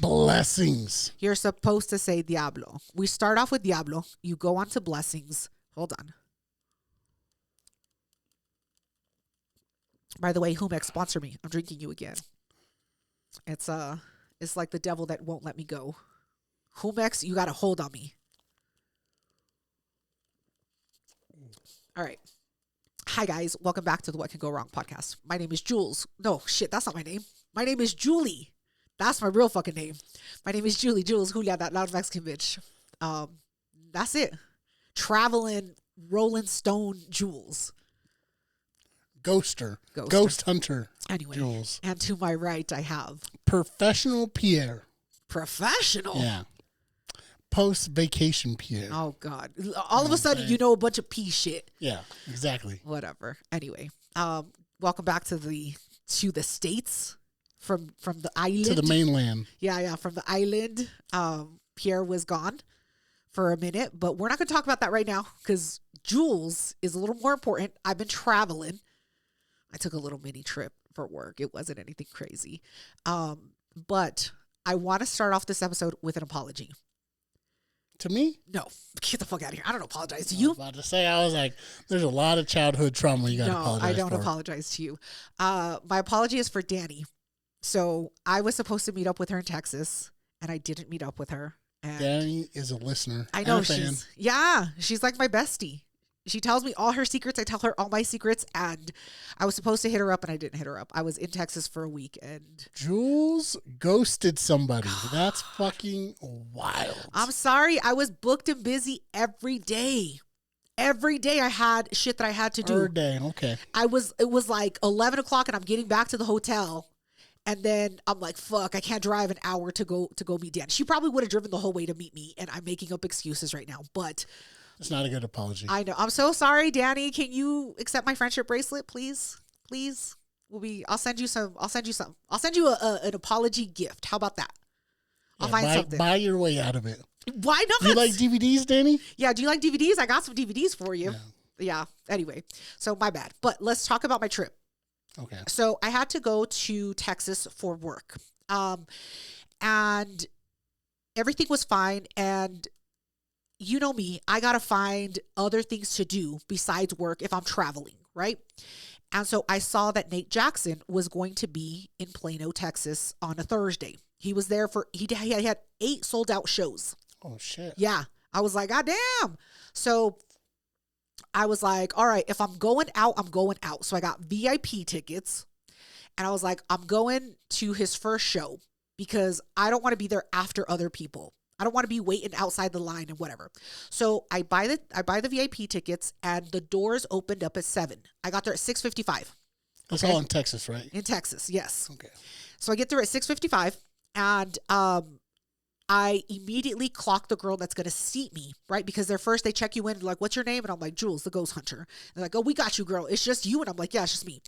Blessings. You're supposed to say Diablo. We start off with Diablo. You go on to blessings. Hold on. By the way, Humex, sponsor me. I'm drinking you again. It's like the devil that won't let me go. Humex, you got a hold on me. All right. Hi, guys. Welcome back to the What Can Go Wrong podcast. My name is Jules. No, shit, that's not my name. My name is Julie. That's my real fucking name. My name is Julie. Jules Julia, that loud Mexican bitch. That's it. Traveling Rolling Stone Jules. Ghost Hunter. Anyway, Jules. And to my right, I have Professional Pierre. Professional? Yeah. Post-vacation Pierre. Oh, God. All of a sudden, you know a bunch of pee shit. Yeah, exactly. Whatever. Anyway, welcome back to the States from the island. To the mainland. Yeah, from the island. Pierre was gone for a minute, but we're not going to talk about that right now because Jules is a little more important. I've been traveling. I took a little mini trip for work. It wasn't anything crazy. But I want to start off this episode with an apology. To me? No. Get the fuck out of here. I don't apologize to I you. was about to say, I was like, there's a lot of childhood trauma you got to apologize for. No, I don't apologize to you. My apology is for Dani. So I was supposed to meet up with her in Texas, and I didn't meet up with her. And Dani is a listener. I know she's she's like my bestie. She tells me all her secrets. I tell her all my secrets, and I was supposed to hit her up, and I didn't hit her up. I was in Texas for a week, and Jules ghosted somebody. That's fucking wild. I'm sorry. I was booked and busy every day. Every day I had shit that I had to do. Every day, okay. It was like 11 o'clock, and I'm getting back to the hotel. And then I'm like, fuck, I can't drive an hour to go meet Dan. She probably would have driven the whole way to meet me, and I'm making up excuses right now. But it's not a good apology. I know. I'm so sorry, Dani. Can you accept my friendship bracelet, please? Please. I'll send you some. I'll send you an apology gift. How about that? I'll find something. Buy your way out of it. Why not? Do you like DVDs, Dani? Yeah. Do you like DVDs? I got some DVDs for you. Yeah. Anyway, so my bad. But let's talk about my trip. Okay. So I had to go to Texas for work. And everything was fine. And you know me, I got to find other things to do besides work if I'm traveling, right? And so I saw that Nate Jackson was going to be in Plano, Texas on a Thursday. He was there he had 8 sold out shows. Oh, shit. Yeah. I was like, God damn. So I was like, all right, if I'm going out, I'm going out. So I got VIP tickets, and I was like, I'm going to his first show because I don't want to be there after other people. I don't want to be waiting outside the line and whatever. So I buy the VIP tickets, and the doors opened up at 7. I got there at 6:55. That's all in Texas, right? In Texas, yes. Okay. So I get there at 6:55, and I immediately clock the girl that's going to seat me, right? Because they check you in, like, what's your name? And I'm like, Jules, the ghost hunter. They're like, oh, we got you, girl. It's just you. And I'm like, yeah, it's just me.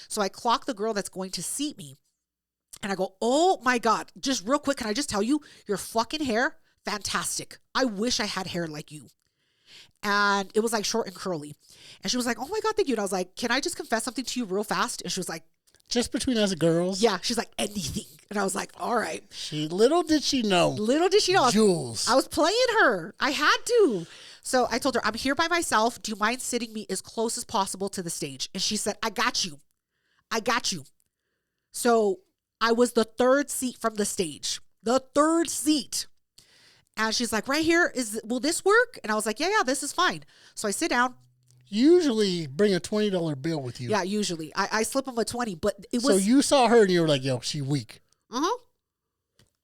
So I clock the girl that's going to seat me. And I go, oh my God, just real quick, can I just tell you, your fucking hair, fantastic. I wish I had hair like you. And it was like short and curly. And she was like, oh my God, thank you. And I was like, can I just confess something to you real fast? And she was like, just between us girls? Yeah. She's like, anything. And I was like, all right. Little did she know. Jules. I was playing her. I had to. So I told her, I'm here by myself. Do you mind sitting me as close as possible to the stage? And she said, I got you. So I was the third seat from the stage. The third seat. And she's like, right here, will this work? And I was like, yeah, this is fine. So I sit down. Usually bring a $20 bill with you. Yeah, usually. I slip them a 20, but it was. So you saw her and you were like, yo, she weak. Uh-huh.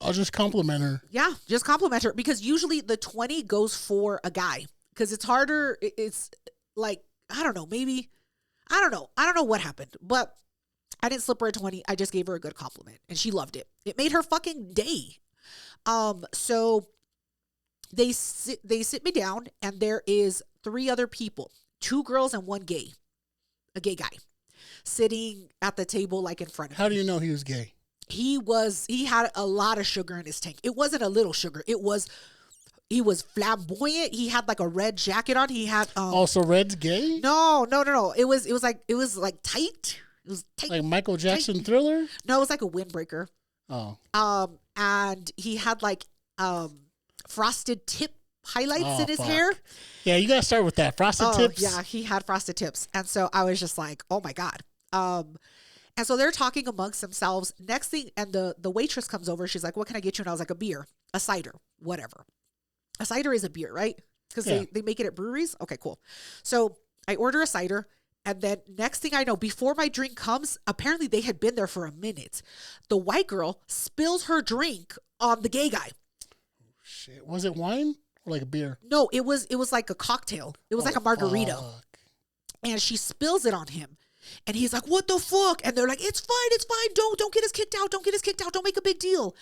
I'll just compliment her. Yeah, just compliment her. Because usually the 20 goes for a guy. Because it's harder. It's like, I don't know, maybe. I don't know what happened. But I didn't slip her a 20. I just gave her a good compliment. And she loved it. It made her fucking day. So they sit me down, and there is 3 other people. 2 girls and 1 gay. A gay guy. Sitting at the table like in front of me. How do you know he was gay? He had a lot of sugar in his tank. It wasn't a little sugar. He was flamboyant. He had like a red jacket on. He had also red's gay? No. It was like tight. It was tight. Like Michael Jackson tight. Thriller? No, it was like a windbreaker. Oh. And he had like frosted tip highlights in his hair. Yeah, you gotta start with that. Frosted tips. Yeah, he had frosted tips. And so I was just like, oh my God. And so they're talking amongst themselves. Next thing, and the waitress comes over. She's like, what can I get you? And I was like, a beer, a cider, whatever. A cider is a beer, right? Because they make it at breweries. Okay, cool. So I order a cider. And then next thing I know, before my drink comes, apparently they had been there for a minute. The white girl spills her drink on the gay guy. Oh, shit. Was it wine or like a beer? No, it was like a cocktail. It was like a margarita. Fuck. And she spills it on him. And he's like, what the fuck? And they're like, it's fine. Don't get us kicked out. Don't make a big deal.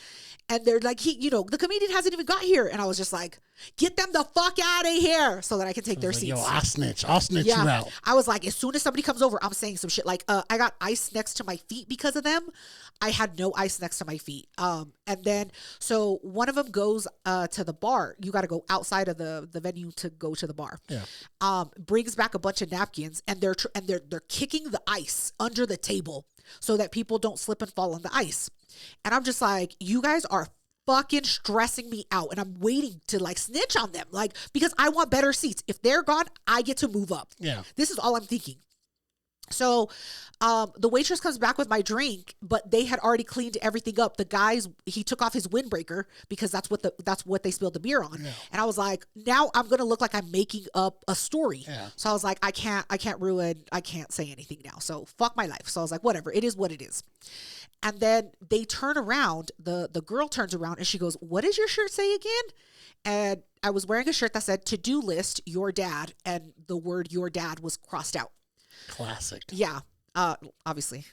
And they're like, the comedian hasn't even got here. And I was just like, get them the fuck out of here so that I can take their seats. Yo, I'll snitch you out. I was like, as soon as somebody comes over, I'm saying some shit. Like, I got ice next to my feet because of them. I had no ice next to my feet. And then, so one of them goes to the bar. You got to go outside of the venue to go to the bar. Yeah. Brings back a bunch of napkins and they're kicking the ice under the table so that people don't slip and fall on the ice. And I'm just like, you guys are fucking stressing me out. And I'm waiting to like snitch on them. Like, because I want better seats. If they're gone, I get to move up. Yeah. This is all I'm thinking. So the waitress comes back with my drink, but they had already cleaned everything up. The guys, he took off his windbreaker because that's what they spilled the beer on. Yeah. And I was like, now I'm going to look like I'm making up a story. Yeah. So I was like, I can't say anything now. So fuck my life. So I was like, whatever, it is what it is. And then they turn around, the girl turns around and she goes, what does your shirt say again? And I was wearing a shirt that said to-do list, your dad. And the word your dad was crossed out. Classic. Yeah. Obviously.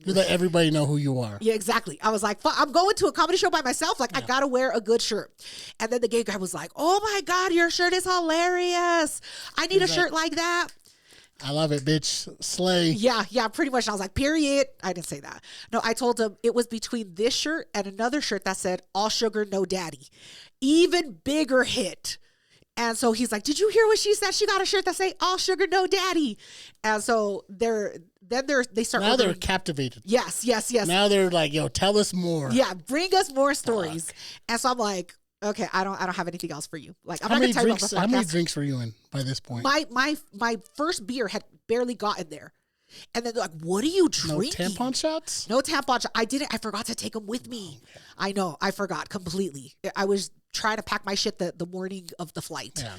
You let everybody know who you are. Yeah, exactly. I was like, I'm going to a comedy show by myself. Like, I got to wear a good shirt. And then the gay guy was like, oh my God, your shirt is hilarious. I need a shirt like that. I love it, bitch. Slay. Yeah, pretty much. I was like, period. I didn't say that. No, I told him it was between this shirt and another shirt that said all sugar, no daddy. Even bigger hit. And so he's like, did you hear what she said? She got a shirt that say all sugar, no daddy. And so they start. Now they're captivated. Yes. Now they're like, yo, tell us more. Yeah, bring us more stories. Fuck. And so I'm like, okay, I don't have anything else for you. Like, I'm not going to tell you about the podcast. How many drinks were you in by this point? My first beer had barely gotten there. And then they're like, what are you drinking? No tampon shots? No tampon shots. I forgot to take them with me. Okay. I know. I forgot completely. I was trying to pack my shit the morning of the flight. Yeah.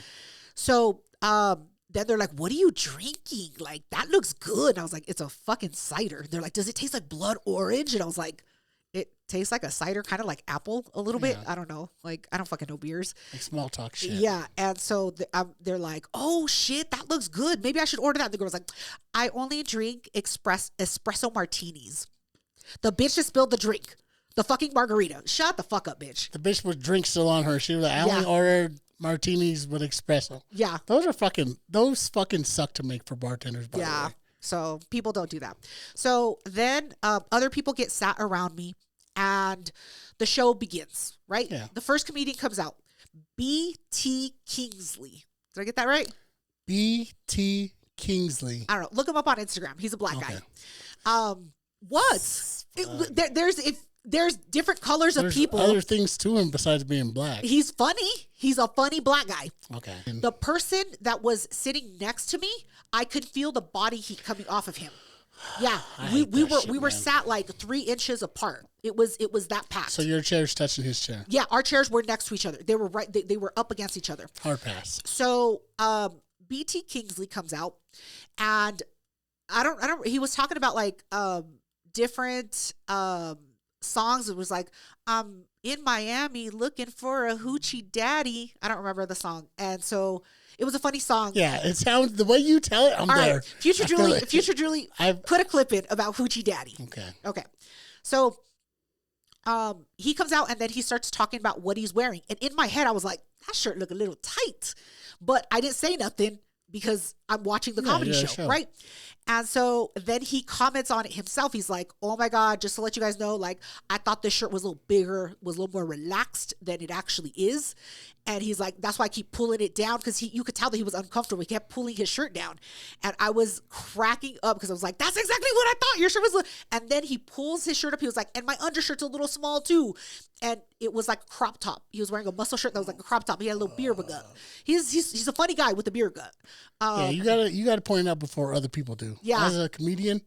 So then they're like, what are you drinking? Like, that looks good. And I was like, it's a fucking cider. They're like, does it taste like blood orange? And I was like, it tastes like a cider, kind of like apple a little bit. I don't know. Like, I don't fucking know beers. Like small talk shit. Yeah. And so they're like, oh shit, that looks good. Maybe I should order that. And the girl's like, I only drink espresso martinis. The bitch just spilled the drink. The fucking margarita. Shut the fuck up, bitch. The bitch with drink still on her. She was like, I only ordered martinis with espresso. Yeah. Those fucking suck to make for bartenders, by the way. So people don't do that. So then other people get sat around me and the show begins, right? Yeah. The first comedian comes out, B.T. Kingsley. Did I get that right? B.T. Kingsley. I don't know. Look him up on Instagram. He's a black guy. There's different colors of people. Other things to him besides being black. He's funny. He's a funny black guy. Okay. The person that was sitting next to me, I could feel the body heat coming off of him. Yeah, we were sat like 3 inches apart. It was that packed. So your chair's touching his chair. Yeah, our chairs were next to each other. They were right. They were up against each other. Hard pass. So B.T. Kingsley comes out, and I don't. He was talking about like different songs. It was like, I'm in Miami looking for a hoochie daddy. I don't remember the song. And so it was a funny song. Yeah, it sounds, the way you tell it, I'm there. Right. Future Julie, put a clip in about hoochie daddy. Okay. So he comes out and then he starts talking about what he's wearing. And in my head, I was like, that shirt look a little tight. But I didn't say nothing because I'm watching the comedy show, right? And so then he comments on it himself. He's like, oh my God, just to let you guys know, like, I thought this shirt was a little bigger, was a little more relaxed than it actually is. And he's like, that's why I keep pulling it down, because you could tell that he was uncomfortable. He kept pulling his shirt down. And I was cracking up because I was like, that's exactly what I thought. Your shirt was and then he pulls his shirt up. He was like, and my undershirt's a little small too. And it was like a crop top. He was wearing a muscle shirt that was like a crop top. He had a little beer gut. He's a funny guy with a beer gut. You gotta point it out before other people do. Yeah. As a comedian,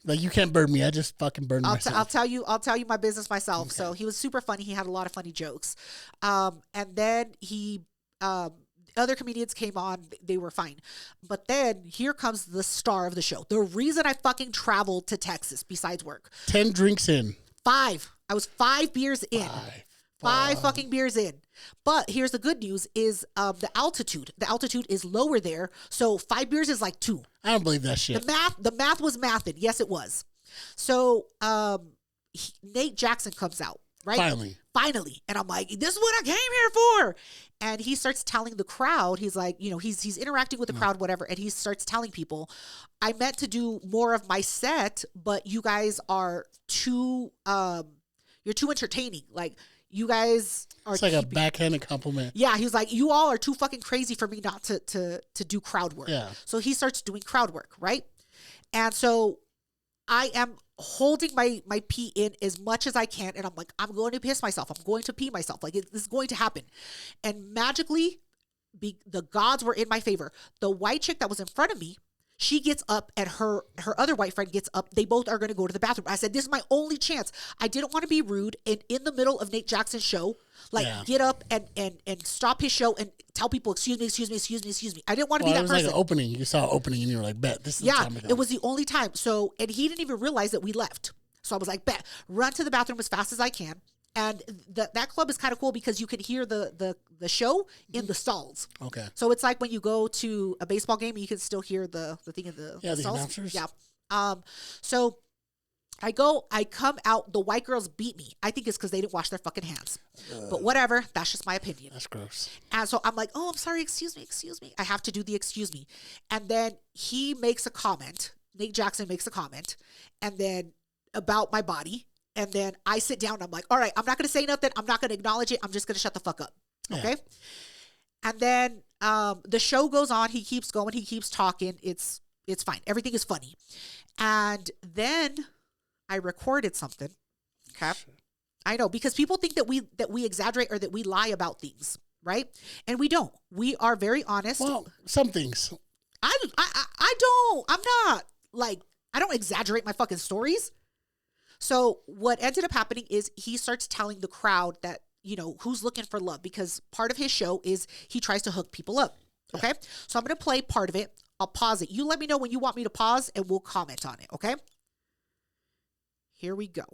like, you can't burn me. I just fucking burn myself. I'll tell you my business myself. Okay. So he was super funny. He had a lot of funny jokes. And then other comedians came on. They were fine. But then here comes the star of the show. The reason I fucking traveled to Texas besides work. 10 drinks in. 5. I was 5 beers in. 5 fucking beers in. But here's the good news is the altitude. The altitude is lower there. So 5 beers is like 2. I don't believe that shit. The math was mathed. Yes, it was. So Nate Jackson comes out, right? Finally. And I'm like, this is what I came here for. And he starts telling the crowd, he's like, he's interacting with the crowd, whatever. And he starts telling people, I meant to do more of my set, but you guys are too, you're too entertaining. Like, you guys are. It's like a backhanded compliment. Yeah, he was like, you all are too fucking crazy for me not to do crowd work. Yeah. So he starts doing crowd work, right? And so I am holding my pee in as much as I can, and I'm like, I'm going to piss myself. I'm going to pee myself. Like, this is going to happen. And magically, the gods were in my favor. The white chick that was in front of me, she gets up, and her other white friend gets up. They both are going to go to the bathroom. I said, this is my only chance. I didn't want to be rude and in the middle of Nate Jackson's show, get up and stop his show and tell people, excuse me. I didn't want to be that person. It was like an opening. You saw an opening and you were like, bet, this is the time to go. It was the only time. So, and he didn't even realize that we left. So I was like, bet, run to the bathroom as fast as I can. And that club is kind of cool because you can hear the show in the stalls. Okay. So it's like when you go to a baseball game, you can still hear the thing in the the stalls. Announcers. Yeah. So I come out. The white girls beat me. I think it's because they didn't wash their fucking hands. But whatever. That's just my opinion. That's gross. And so I'm like, oh, I'm sorry. Excuse me. I have to do the excuse me. And then he makes a comment. Nate Jackson makes a comment. And then about my body. And then I sit down and I'm like, all right, I'm not going to say nothing. I'm not going to acknowledge it. I'm just going to shut the fuck up. Okay. Yeah. And then the show goes on. He keeps going. He keeps talking. It's fine. Everything is funny. And then I recorded something. Okay. I know, because people think that we exaggerate or that we lie about things, right? And we don't. We are very honest. Well, some things. I don't. I'm not like, I don't exaggerate my fucking stories. So what ended up happening is he starts telling the crowd that, who's looking for love, because part of his show is he tries to hook people up. Okay. So I'm going to play part of it. I'll pause it. You let me know when you want me to pause and we'll comment on it. Okay. Here we go.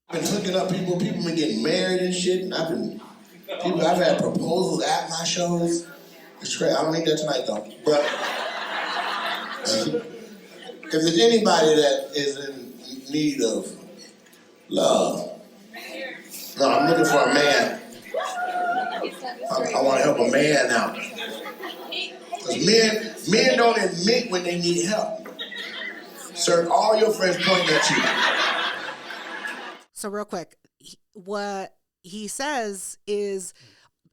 I've been hooking up people. People been getting married and shit. And I've had proposals at my shows. It's crazy. I don't need that tonight though. But if there's anybody that is in need of love, no, I'm looking for a man. I want to help a man out. Because men don't admit when they need help. Sir, all your friends pointing at you. So real quick, what he says is,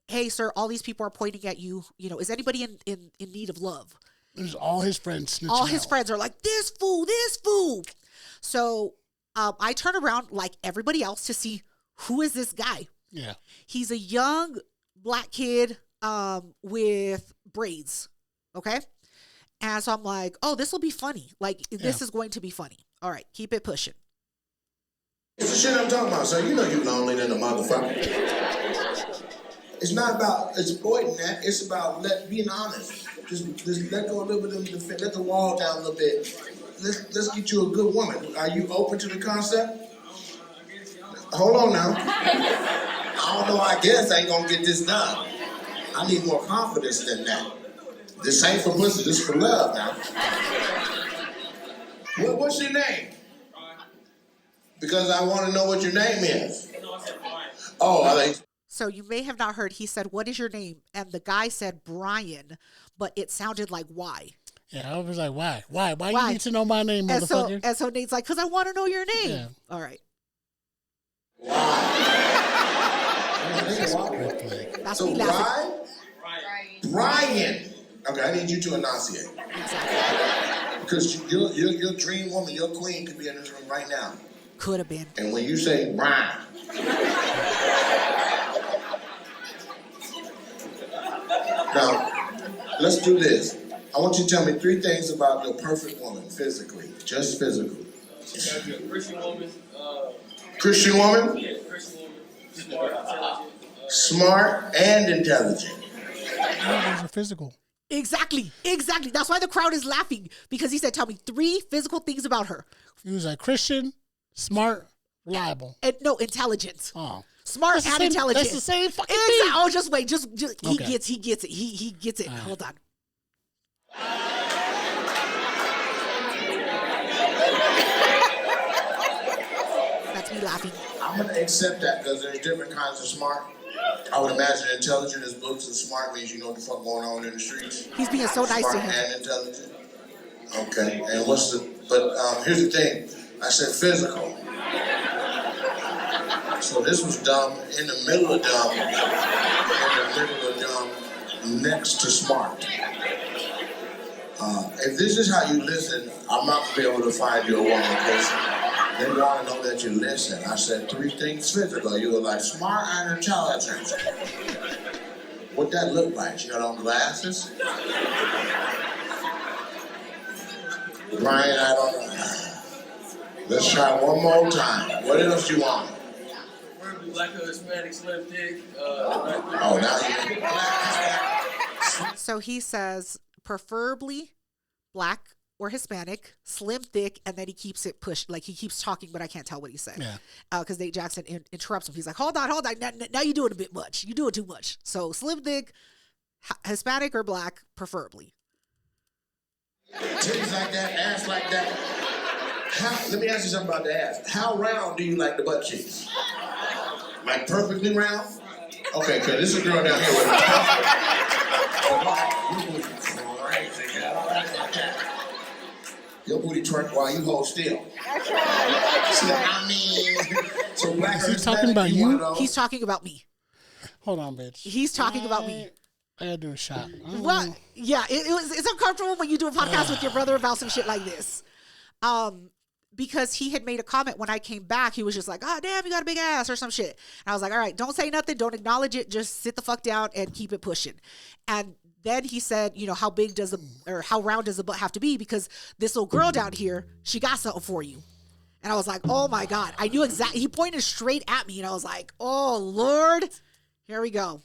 hey, sir, all these people are pointing at you. Is anybody in need of love? There's all his friends snitching All his friends are like, this fool. So I turn around like everybody else to see who is this guy. Yeah. He's a young black kid with braids. Okay. And so I'm like, oh, this will be funny. Like, this is going to be funny. All right, keep it pushing. It's the shit I'm talking about, sir. You know you lonely than a motherfucker. It's not about exploiting that. It's about being honest. Just let go a little bit of the let the wall down a little bit. Let's get you a good woman. Are you open to the concept? Hold on now. I don't know. I guess I ain't gonna get this done. I need more confidence than that. This ain't for pussy. This is for love now. What's your name? Because I want to know what your name is. Oh, I think. So you may have not heard, he said, what is your name? And the guy said, Brian. but it sounded like Y. Yeah, I was like, why? Why you need to know my name, And motherfucker? so Nate's like, because I want to know your name. Yeah. All right. That's So me laughing. Brian. Okay, I need you to enunciate. Because your dream woman, your queen, could be in this room right now. Could have been. And when you say Brian, now let's do this. I want you to tell me 3 things about your perfect woman, physically, just physically. Christian woman. Christian woman? Yeah, Christian woman. Smart, intelligent. Smart and intelligent. Those are physical. Exactly. That's why the crowd is laughing, because he said, tell me 3 physical things about her. He was like Christian, smart, reliable. And no, intelligent. Oh. Smart and intelligent. That's the same fucking Exactly. thing. Oh, just wait. Just he Okay. gets it. He gets it. All right. Hold on. That's me laughing. I'm going to accept that because there's different kinds of smart. I would imagine intelligent is books and smart means you know what the fuck going on in the streets. He's being so nice Smart to him. and intelligent. Okay, and here's the thing. I said physical. So this was dumb in the middle of dumb, next to smart. If this is how you listen, I'm not going to be able to find you a woman because they want to know that you listen. I said 3 things physical. You were like smart and intelligent. What that look like? She got on glasses? Brian, I don't know. Let's try one more time. What else you want? Preferably black or Hispanic, slim, thick. Oh, now you. So he says, preferably black or Hispanic, slim, thick, and then he keeps it pushed. Like he keeps talking, but I can't tell what he said. Yeah. Because Nate Jackson interrupts him. He's like, hold on. Now you're doing a bit much. You're doing too much. So slim, thick, Hispanic or black, preferably. Titties like that, ass like that. Let me ask you something about the ass. How round do you like the butt cheeks? Like perfectly round? Okay, because this is a girl down here with your booty crazy, girl. Your booty twerk while you hold still. That's right. See what I mean? So black Is or he talking Hispanic, about you you? one of those? He's talking about me. Hold on, bitch. He's talking about me. I gotta do a shot. What? Yeah, it's uncomfortable when you do a podcast with your brother about some shit like this. Because he had made a comment when I came back. He was just like, oh, damn, you got a big ass or some shit. And I was like, all right, don't say nothing. Don't acknowledge it. Just sit the fuck down and keep it pushing. And then he said, you know, how round does the butt have to be? Because this little girl down here, she got something for you. And I was like, oh my God. I knew exactly. He pointed straight at me and I was like, oh Lord, here we go.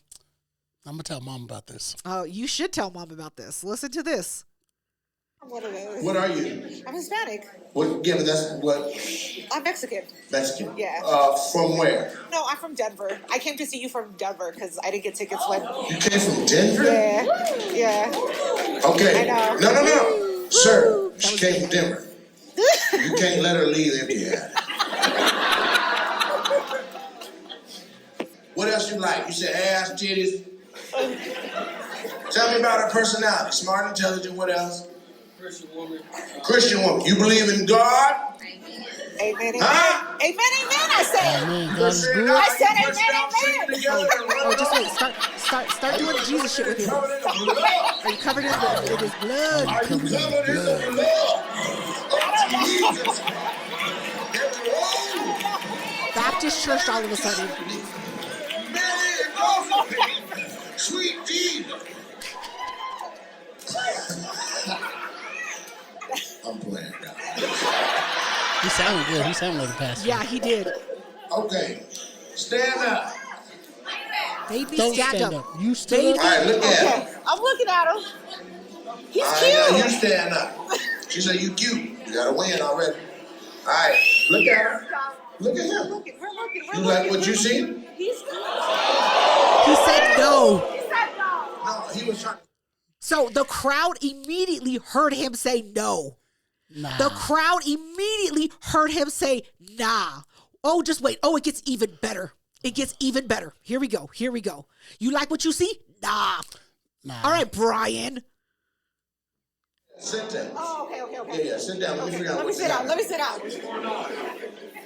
I'm gonna tell mom about this. Oh, you should tell mom about this. Listen to this. What are those? What are you? I'm Hispanic. What? Yeah, but that's what? I'm Mexican. Mexican. Yeah. From where? No, I'm from Denver. I came to see you from Denver because I didn't get tickets when. You came from Denver? Yeah. Yeah. Okay. I know. No. Sir, she came from Denver. You can't let her leave empty-handed. What else you like? You said ass, titties. Tell me about her personality. Smart, intelligent, what else? Christian woman. Christian woman. You believe in God? Amen. Huh? Amen. I said. Amen. God is good. I said amen. Oh, just wait. Start doing Jesus shit with him. Are you covered in his blood? Are you covered in the blood of Jesus? Baptist church all of a sudden. Sweet Jesus. I'm playing, God. He sounded good. He sounded like a pastor. Yeah, he did. Okay, stand up. Baby, Don't stand stand up. up. You stand All up. right, look at him. Okay, I'm looking at him. He's All right, cute. now you stand up. She said you cute. You got to win already. All right, look at her. Look at him. We're looking. You like what you see? He's cute. He said no. He said no. No, he was trying. So the crowd immediately heard him say no. Nah. The crowd immediately heard him say nah. Oh, just wait. Oh, it gets even better. It gets even better. Here we go. You like what you see? Nah. Nah. All right, Brian. Sit down. Oh, okay. Yeah, sit down. Let me figure out Let me what sit down. Let me sit down.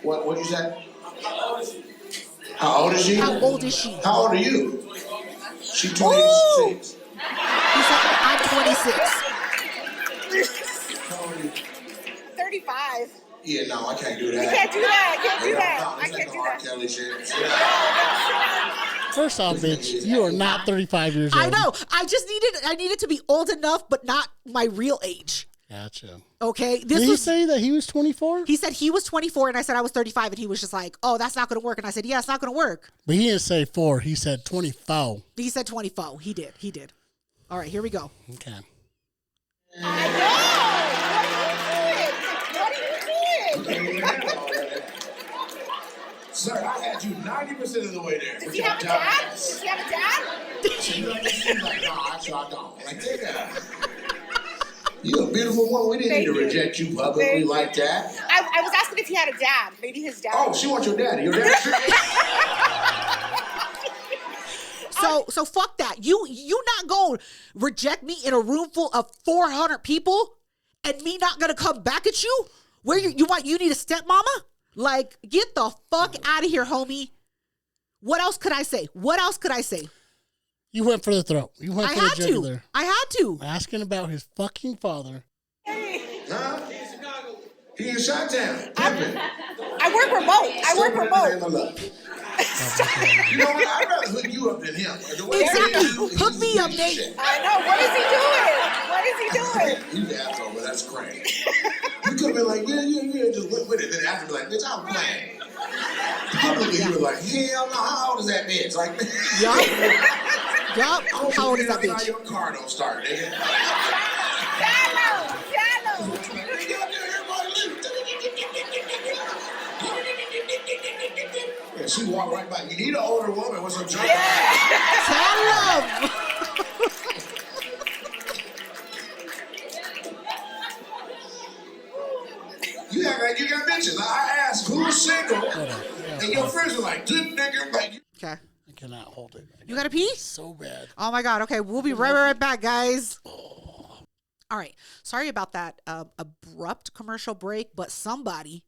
What you said? How old is she? How old is she? How old are you? She 26. He said, I'm 26. How old are you? 35. Yeah, no, I can't do that. You can't do that. You can't do that. No, I can't do R. that. Kelly shit. First off, bitch, you are not 35 years old. I know. I needed to be old enough, but not my real age. Gotcha. Okay. Did he say that he was 24? He said he was 24, and I said I was 35, and he was just like, "Oh, that's not going to work." And I said, "Yeah, it's not going to work." But he didn't say 4. He said 24. He said 24. He did. All right, here we go. Okay. I know. What are you doing? Sir, I had you 90% of the way there. Does he have a dad? Does he have a dad? She's like, no, actually, I don't. Like, you're a beautiful woman. We didn't need to reject you publicly like that. I was asking if he had a dad. Maybe his dad. Oh, she wants your daddy. Your daddy. So fuck that. You not going to reject me in a room full of 400 people and me not going to come back at you? Where you need a stepmama? Like, get the fuck out of here, homie. What else could I say? You went for the throat. You went for the jugular. I had to. Asking about his fucking father. Huh? He in Chi-Town. I work remote. You know what? I'd rather hook you up than him. Exactly. Hook me up, Nate. I know. What is he doing? He's the asshole, but that's crazy. You could have been like, yeah, just went with it. Then after, be like, bitch, I'm playing. Publicly, you were like, hell no, how old is that bitch? Like, Yup. How old is that bitch? Your car don't start, nigga. Yeah, she walked right by. You need an older woman with some junk. Tell him. You act like you got bitches. I asked who's single, and your friends are like, good nigga, like. Okay. I cannot hold it. You got to pee? So bad. Oh my God. Okay, we'll be right back, guys. All right. Sorry about that abrupt commercial break, but somebody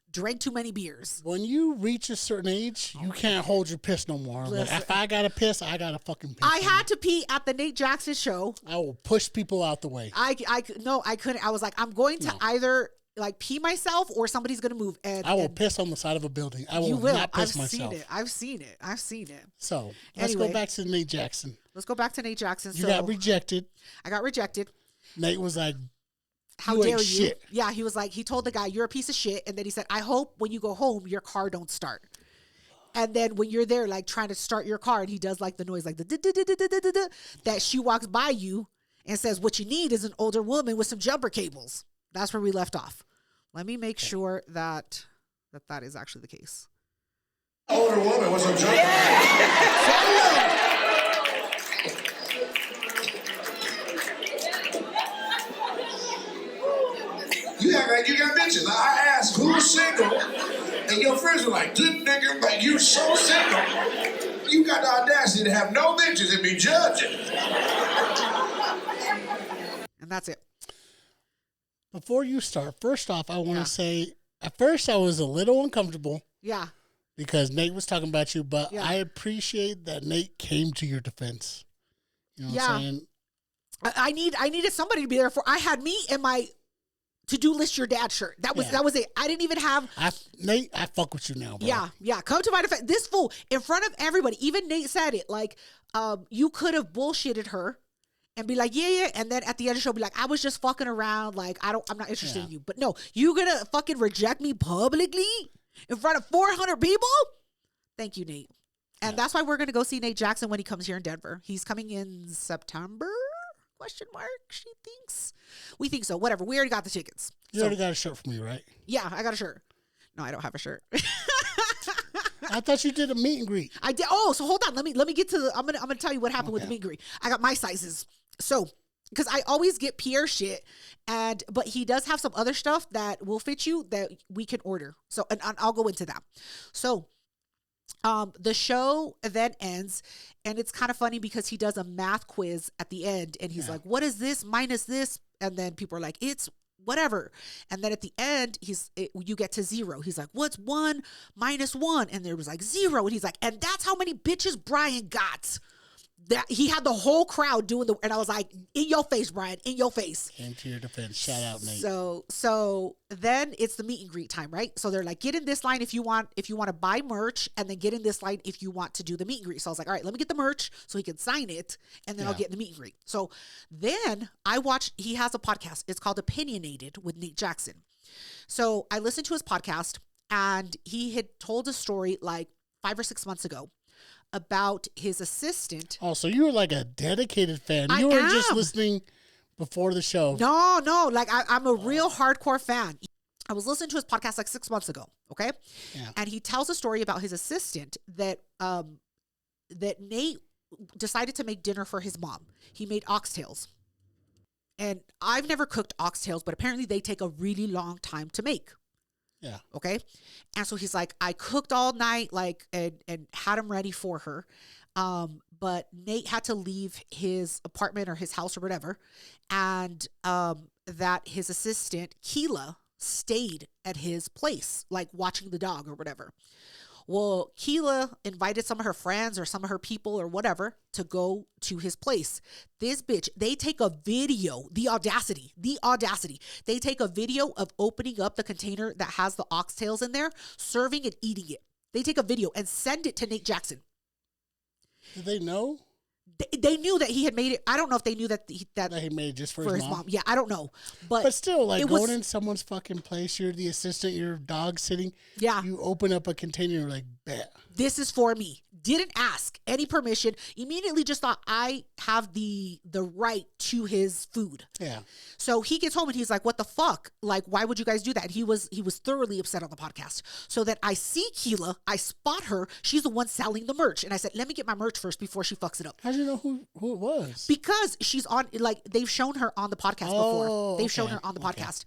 drank too many beers. When you reach a certain age, you can't hold your piss no more. Like, if I gotta piss, I gotta fucking piss. I had to pee at the Nate Jackson show. I will push people out the way. I couldn't. I was like, I'm going to either like pee myself or somebody's gonna move. And I will piss on the side of a building. I will not piss myself. I've seen it. So let's go back to Nate Jackson. Let's go back to Nate Jackson. You got rejected. I got rejected. Nate was like, how dare you? Shit. Yeah, he was like, he told the guy, you're a piece of shit. And then he said, I hope when you go home, your car don't start. And then when you're there, like trying to start your car, and he does like the noise, like the that she walks by you and says, what you need is an older woman with some jumper cables. That's where we left off. Let me make sure that is actually the case. Older woman with some jumper cables. You act like you got bitches. I asked who's single, and your friends were like, good nigga, like you're so single. You got the audacity to have no bitches and be judging. And that's it. Before you start, first off, I want to say, at first I was a little uncomfortable. Yeah. Because Nate was talking about you, but I appreciate that Nate came to your defense. You know what I'm saying? I needed somebody to be there for. I had me in my to-do list your dad shirt. That was it. I didn't even have Nate, I fuck with you now, bro. Yeah. Come to my defense. This fool in front of everybody. Even Nate said it. Like, you could have bullshitted her and be like, yeah. And then at the end of the show, be like, I was just fucking around. Like, I'm not interested in you. But no, you gonna fucking reject me publicly in front of 400 people? Thank you, Nate. And that's why we're gonna go see Nate Jackson when he comes here in Denver. He's coming in September? ? She thinks. We think so. Whatever. We already got the tickets. You already got a shirt for me, right? Yeah, I got a shirt. No, I don't have a shirt. I thought you did a meet and greet. I did. Oh, so hold on. Let me get to the. I'm gonna tell you what happened with the meet and greet. I got my sizes. So, because I always get Pierre shit, but he does have some other stuff that will fit you that we can order. So, and I'll go into that. So, The show then ends, and it's kind of funny because he does a math quiz at the end, and he's like, "What is this minus this?" And then people are like, "It's whatever." And then at the end, you get to 0. He's like, "What's 1 minus 1?" And there was like 0, and he's like, "And that's how many bitches Brian got." That he had the whole crowd doing and I was like, "In your face, Brian, in your face." Came to your defense. Shout out, Nate. So then it's the meet and greet time, right? So they're like, "Get in this line if you want to buy merch, and then get in this line if you want to do the meet and greet." So I was like, "All right, let me get the merch so he can sign it, and then I'll get in the meet and greet." So then he has a podcast. It's called Opinionated with Nate Jackson. So I listened to his podcast, and he had told a story like 5 or 6 months ago about his assistant. Oh, so you were like a dedicated fan. You were just listening before the show. No. Like I'm a real hardcore fan. I was listening to his podcast like 6 months ago. Okay. Yeah. And he tells a story about his assistant that Nate decided to make dinner for his mom. He made oxtails. And I've never cooked oxtails, but apparently they take a really long time to make. Yeah. Okay. And so he's like, I cooked all night, and had them ready for her. But Nate had to leave his apartment or his house or whatever. And, that his assistant, Keela, stayed at his place, like watching the dog or whatever. Well, Keela invited some of her friends or some of her people or whatever to go to his place. This bitch, they take a video, the audacity. They take a video of opening up the container that has the oxtails in there, serving and eating it. They take a video and send it to Nate Jackson. Did they know? They knew that he had made it. I don't know if they knew that he made it just for his mom. Yeah, I don't know. But still, like going in someone's fucking place, you're the assistant, your dog's sitting. Yeah. You open up a container, you're like, bet. This is for me. Didn't ask any permission. Immediately just thought I have the right to his food. Yeah. So he gets home and he's like, "What the fuck? Like, why would you guys do that?" And he was thoroughly upset on the podcast. So that I see Keela, I spot her. She's the one selling the merch. And I said, "Let me get my merch first before she fucks it up." How'd you know who it was? Because she's on, like, they've shown her on the podcast before. They've shown her on the podcast.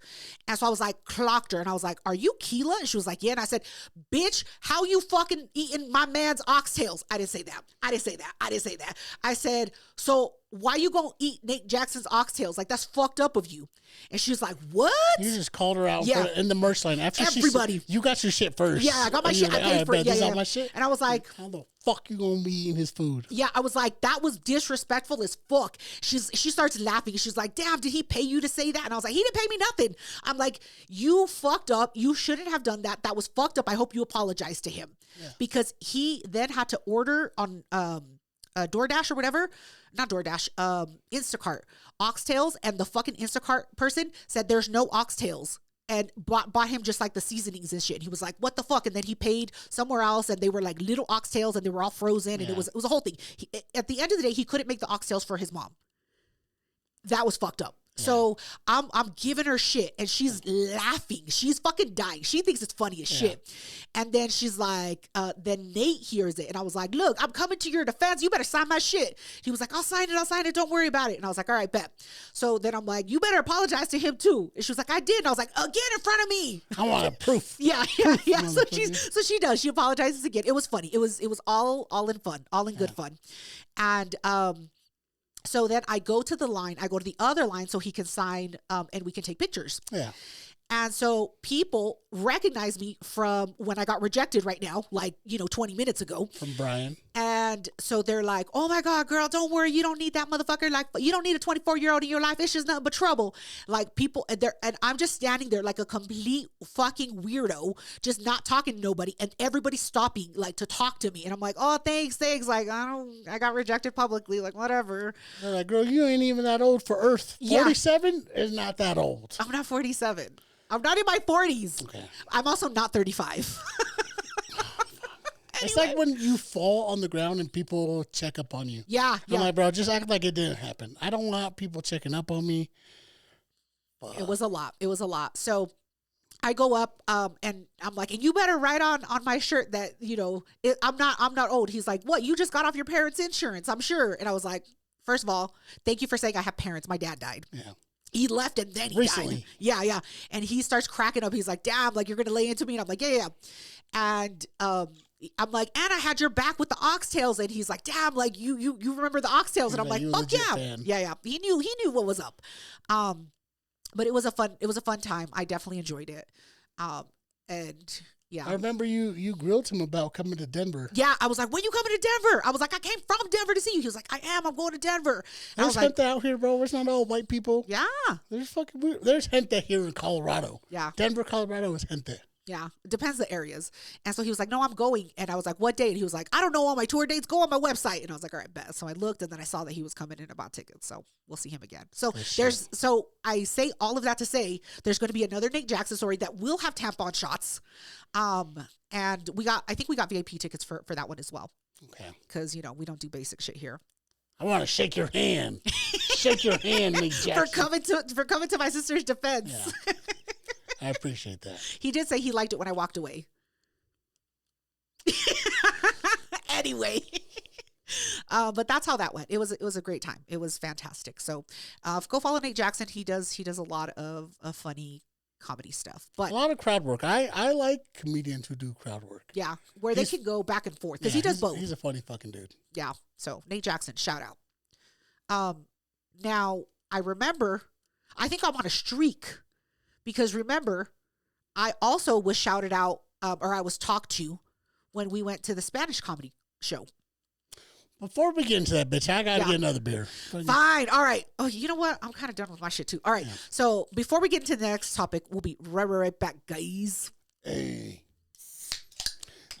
And so I was like, clocked her. And I was like, "Are you Keela?" And she was like, "Yeah." And I said, "Bitch, how you fucking eating my man's oxtails?" I didn't say that. I said, "So why you gonna eat Nate Jackson's oxtails? Like, that's fucked up of you." And she was like, "What?" You just called her out in the merch line. After everybody. You got your shit first. Yeah, I got my shit. Like, I paid for it. Yeah, my shit. And I was like, "How the fuck you gonna be eating his food?" Yeah, I was like, that was disrespectful as fuck. She starts laughing. She's like, "Damn, did he pay you to say that?" And I was like, "He didn't pay me nothing." I'm like, "You fucked up. You shouldn't have done that. That was fucked up. I hope you apologize to him." Yeah. Because he then had to order on DoorDash or whatever. Not DoorDash, Instacart, oxtails, and the fucking Instacart person said there's no oxtails and bought him just like the seasonings and shit. And he was like, "What the fuck?" And then he paid somewhere else, and they were like little oxtails, and they were all frozen, and it was a whole thing. At the end of the day, he couldn't make the oxtails for his mom. That was fucked up. Yeah. So I'm giving her shit, and she's laughing. She's fucking dying. She thinks it's funny as shit. And then she's like, then Nate hears it, and I was like, "Look, I'm coming to your defense. You better sign my shit." He was like, I'll sign it. Don't worry about it." And I was like, "All right, bet." So then I'm like, "You better apologize to him too." And she was like, "I did." And I was like, "Again in front of me." I want a proof. Yeah. So she does. She apologizes again. It was funny. It was all in fun, all in good fun. And so then I go to the other line so he can sign and we can take pictures. Yeah. And so people recognize me from when I got rejected right now, like, 20 minutes ago. From Brian. And so they're like, "Oh my God, girl, don't worry. You don't need that motherfucker. Like, you don't need a 24-year-old in your life. It's just nothing but trouble." Like, people, and I'm just standing there like a complete fucking weirdo, just not talking to nobody. And everybody's stopping, like, to talk to me. And I'm like, "Oh, thanks. Like, I got rejected publicly. Like, whatever." They're like, "Girl, you ain't even that old for Earth. 47 is not that old." I'm not 47. I'm not in my 40s. Okay. I'm also not 35. It's like when you fall on the ground and people check up on you. Yeah. I'm like, "Bro, just act like it didn't happen. I don't want people checking up on me." It was a lot. So I go up and I'm like, "And you better write on my shirt that, I'm not old." He's like, "What? You just got off your parents' insurance, I'm sure." And I was like, "First of all, thank you for saying I have parents. My dad died." Yeah. He left and then he died. Yeah. And he starts cracking up. He's like, "Damn, like, you're going to lay into me." And I'm like, yeah. And I'm like, and I had your back with the oxtails. And he's like, damn, like you remember the oxtails. And I'm like, fuck yeah. Fan. Yeah. He knew what was up. But it was a fun time. I definitely enjoyed it. And yeah. I remember you grilled him about coming to Denver. Yeah. I was like, when you coming to Denver? I was like, I came from Denver to see you. He was like, I'm going to Denver. And There's gente out here, bro. It's not all white people. Yeah. There's gente here in Colorado. Yeah. Denver, Colorado is gente. Yeah, it depends the areas. And so he was like, no, I'm going. And I was like, what date? And he was like, I don't know all my tour dates. Go on my website. And I was like, all right, bet. So I looked and then I saw that he was coming in about tickets. So we'll see him again. So so I say all of that to say there's going to be another Nate Jackson story that will have tampon shots. And I think we got VIP tickets for that one as well. Okay. Because, we don't do basic shit here. I want to shake your hand. Shake your hand, Nate Jackson. For coming to my sister's defense. Yeah. I appreciate that. He did say he liked it when I walked away. Anyway, but that's how that went. It was a great time. It was fantastic. So, go follow Nate Jackson. He does a lot of funny comedy stuff, but a lot of crowd work. I like comedians who do crowd work. Yeah, where they can go back and forth because he does both. He's a funny fucking dude. Yeah. So Nate Jackson, shout out. Now I remember, I think I'm on a streak. Because remember, I also was shouted out, or I was talked to when we went to the Spanish comedy show. Before we get into that, bitch, I got to get another beer. Fine. All right. Oh, you know what? I'm kind of done with my shit, too. All right. Yeah. So before we get into the next topic, we'll be right back, guys. Hey.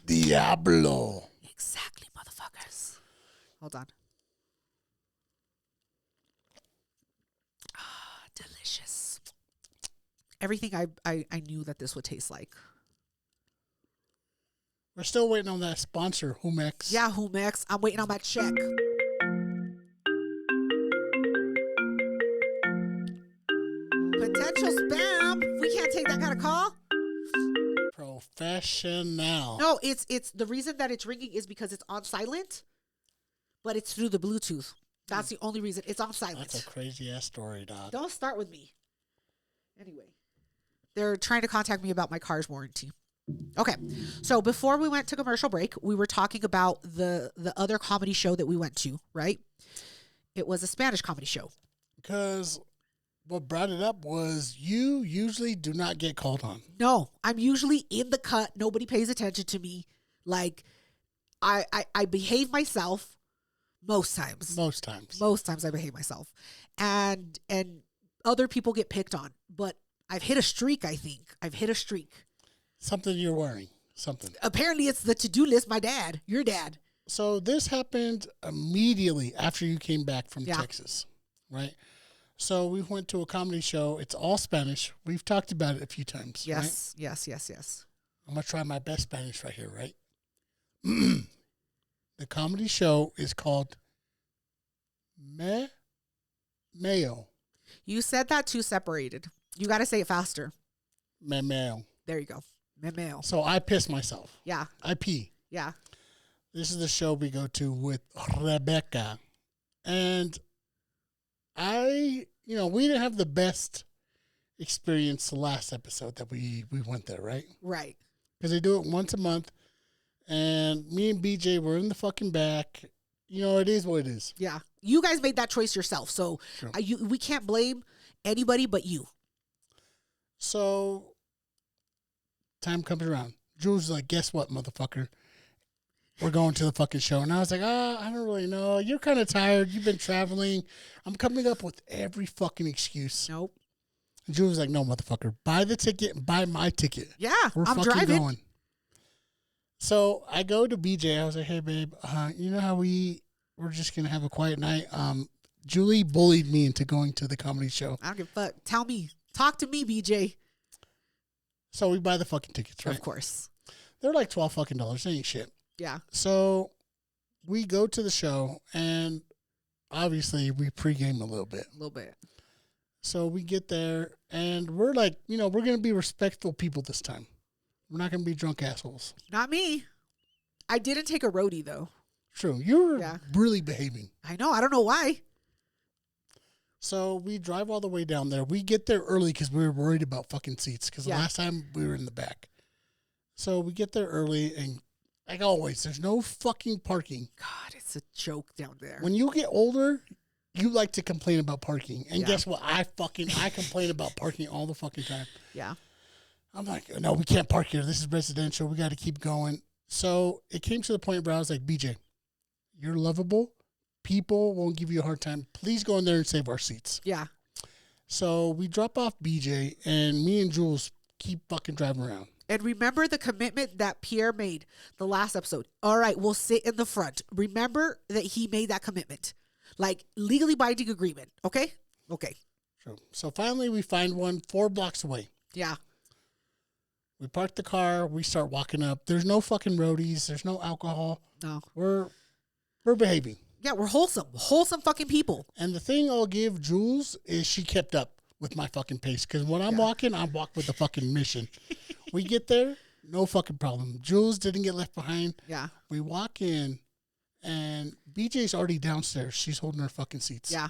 Diablo. Exactly, motherfuckers. Hold on. Ah, delicious. Everything I knew that this would taste like. We're still waiting on that sponsor, Humex. Yeah, Humex. I'm waiting on my check. Potential spam. We can't take that kind of call. Professional. No, it's the reason that it's ringing is because it's on silent, but it's through the Bluetooth. That's the only reason. It's on silent. That's a crazy ass story, dog. Don't start with me. Anyway. They're trying to contact me about my car's warranty. Okay. So before we went to commercial break, we were talking about the other comedy show that we went to, right? It was a Spanish comedy show. Because what brought it up was you usually do not get called on. No, I'm usually in the cut. Nobody pays attention to me. Like, I behave myself most times. Most times. Most times I behave myself. And other people get picked on. But I've hit a streak, I think. I've hit a streak. Something you're wearing. Something. Apparently it's the to-do list, your dad. So this happened immediately after you came back from Texas, right? So we went to a comedy show. It's all Spanish. We've talked about it a few times, yes, right? Yes. I'm going to try my best Spanish right here, right? The comedy show is called Mayo. You said that too separated. You got to say it faster. Memeo. There you go. Memeo. So I piss myself. Yeah. I pee. Yeah. This is the show we go to with Rebecca. And we didn't have the best experience the last episode that we went there, right? Right. Because they do it once a month. And me and BJ were in the fucking back. It is what it is. Yeah. You guys made that choice yourself. So we can't blame anybody but you. So, time comes around. Drew's like, guess what, motherfucker? We're going to the fucking show. And I was like, I don't really know. You're kind of tired. You've been traveling. I'm coming up with every fucking excuse. Nope. And Drew was like, no, motherfucker. Buy the ticket and buy my ticket. Yeah, We're I'm fucking driving. going. So I go to BJ. I was like, hey, babe, you know how we're just going to have a quiet night? Julie bullied me into going to the comedy show. I don't give a fuck. Tell me. Talk to me, BJ. So we buy the fucking tickets, right? Of course. They're like $12 fucking. They ain't shit. Yeah. So we go to the show, and obviously we pregame a little bit. A little bit. So we get there, and we're like, we're going to be respectful people this time. We're not going to be drunk assholes. Not me. I didn't take a roadie, though. True. You were really behaving. I know. I don't know why. So we drive all the way down there. We get there early because we were worried about fucking seats because the last time we were in the back. So we get there early, and like always, there's no fucking parking. God, it's a joke down there. When you get older, you like to complain about parking. And Yeah. guess what? I complain about parking all the fucking time. Yeah. I'm like, no, we can't park here. This is residential. We got to keep going. So it came to the point where I was like, BJ, you're lovable. People won't give you a hard time. Please go in there and save our seats. Yeah. So we drop off BJ, and me and Jules keep fucking driving around. And remember the commitment that Pierre made the last episode. All right, we'll sit in the front. Remember that he made that commitment. Like, legally binding agreement. Okay? Okay. So finally, we find one 4 blocks away. Yeah. We park the car. We start walking up. There's no fucking roadies. There's no alcohol. No. We're behaving. Yeah, we're wholesome. Wholesome fucking people. And the thing I'll give Jules is she kept up with my fucking pace. Because when I'm walking, I walk with a fucking mission. We get there, no fucking problem. Jules didn't get left behind. Yeah. We walk in, and BJ's already downstairs. She's holding her fucking seats. Yeah.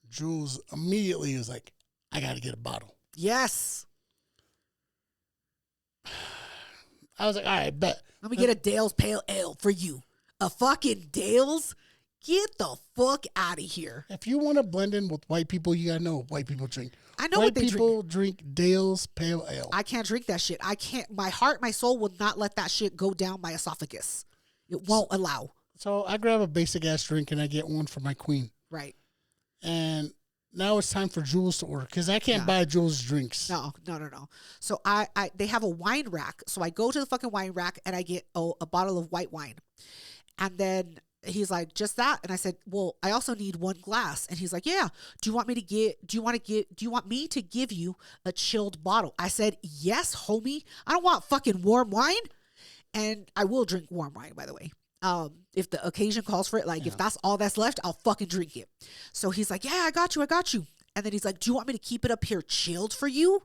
Jules immediately was like, I got to get a bottle. Yes. I was like, all right, bet. Let me get a Dale's Pale Ale for you. A fucking Dale's? Get the fuck out of here. If you want to blend in with white people, you got to know what white people drink. I know white what they people drink Dale's Pale Ale. I can't drink that shit. I can't. My heart, my soul will not let that shit go down my esophagus. It won't allow. So I grab a basic ass drink and I get one for my queen. Right. And now it's time for Jules to order because I can't buy Jules drinks. No. So they have a wine rack. So I go to the fucking wine rack and I get a bottle of white wine. And then he's like, just that? And I said, well, I also need 1 glass. And he's like, yeah. Do you want me to give you a chilled bottle? I said, yes, homie. I don't want fucking warm wine. And I will drink warm wine, by the way. If the occasion calls for it, like if that's all that's left, I'll fucking drink it. So he's like, yeah, I got you. And then he's like, do you want me to keep it up here chilled for you?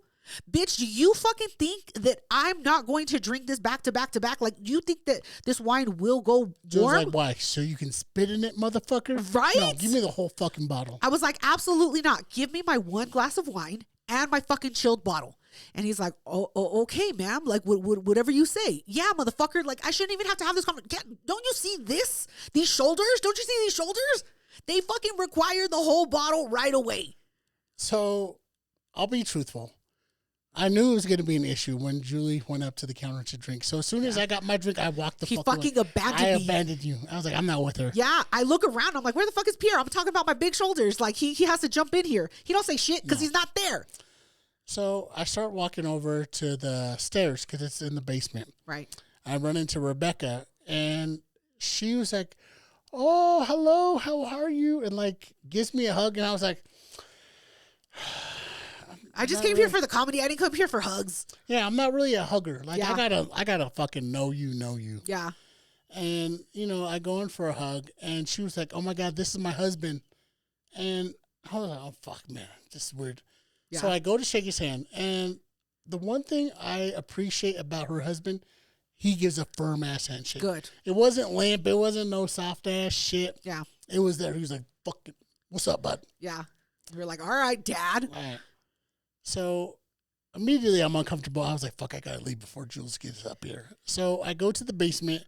Bitch, do you fucking think that I'm not going to drink this back to back to back? Like, do you think that this wine will go Jules warm? like, why? So you can spit in it, motherfucker? Right? No, give me the whole fucking bottle. I was like, absolutely not. Give me my 1 glass of wine and my fucking chilled bottle. And he's like, oh okay, ma'am. Like, whatever you say. Yeah, motherfucker. Like, I shouldn't even have to have this conversation. Don't you see this? These shoulders? Don't you see these shoulders? They fucking require the whole bottle right away. So I'll be truthful. I knew it was going to be an issue when Julie went up to the counter to drink. So as soon as I got my drink, I walked the He fuck fucking away. abandoned I me. abandoned you. I was like, I'm not with her. Yeah, I look around. I'm like, where the fuck is Pierre? I'm talking about my big shoulders. Like, he has to jump in here. He don't say shit because he's not there. So I start walking over to the stairs because it's in the basement. Right. I run into Rebecca, and she was like, oh, hello, how are you? And, like, gives me a hug, and I was like, I just not came here really- for the comedy. I didn't come here for hugs. yeah, I'm not really a hugger. Like, Yeah. I gotta fucking know you. Yeah. And, you know, I go in for a hug, and she was like, oh, my God, this is my husband. And I was like, oh, fuck, man, this is weird. Yeah. So I go to shake his hand, and the one thing I appreciate about her husband, he gives a firm-ass handshake. Good. It wasn't limp. It wasn't no soft-ass shit. Yeah. It was there. He was like, fucking, what's up, bud? Yeah. You're like, all right, Dad. All right. So immediately I'm uncomfortable. I was like, fuck, I got to leave before Jules gets up here. So I go to the basement.